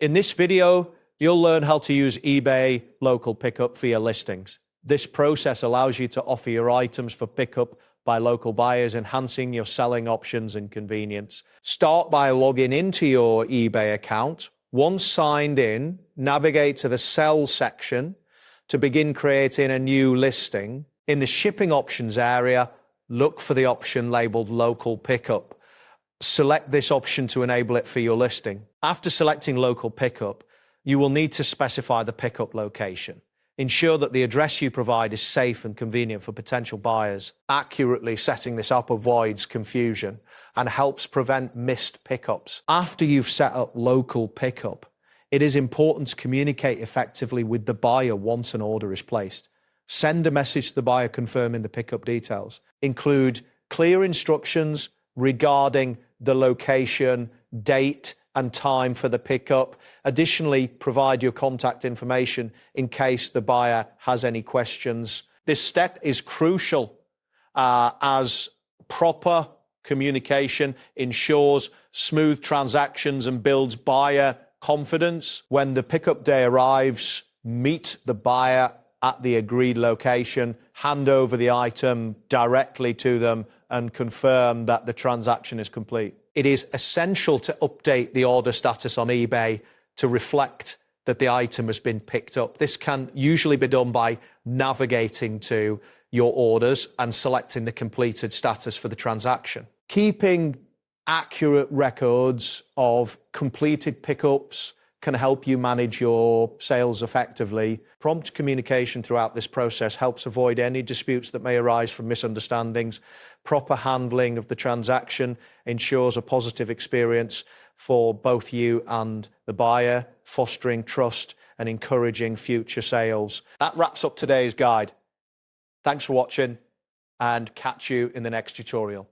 In this video, you'll learn how to use eBay local pickup for your listings. This process allows you to offer your items for pickup by local buyers, enhancing your selling options and convenience. Start by logging into your eBay account. Once signed in, navigate to the Sell section to begin creating a new listing. In the shipping options area, look for the option labeled Local Pickup. Select this option to enable it for your listing. After selecting Local Pickup, you will need to specify the pickup location. Ensure that the address you provide is safe and convenient for potential buyers. Accurately setting this up avoids confusion and helps prevent missed pickups. After you've set up Local Pickup, it is important to communicate effectively with the buyer once an order is placed. Send a message to the buyer confirming the pickup details. Include clear instructions regarding the location, date, and time for the pickup. Additionally, provide your contact information in case the buyer has any questions. This step is crucial as proper communication ensures smooth transactions and builds buyer confidence. When the pickup day arrives, meet the buyer at the agreed location, hand over the item directly to them, and confirm that the transaction is complete. It is essential to update the order status on eBay to reflect that the item has been picked up. This can usually be done by navigating to your orders and selecting the completed status for the transaction. Keeping accurate records of completed pickups can help you manage your sales effectively. Prompt communication throughout this process helps avoid any disputes that may arise from misunderstandings. Proper handling of the transaction ensures a positive experience for both you and the buyer, fostering trust and encouraging future sales. That wraps up today's guide. Thanks for watching and catch you in the next tutorial.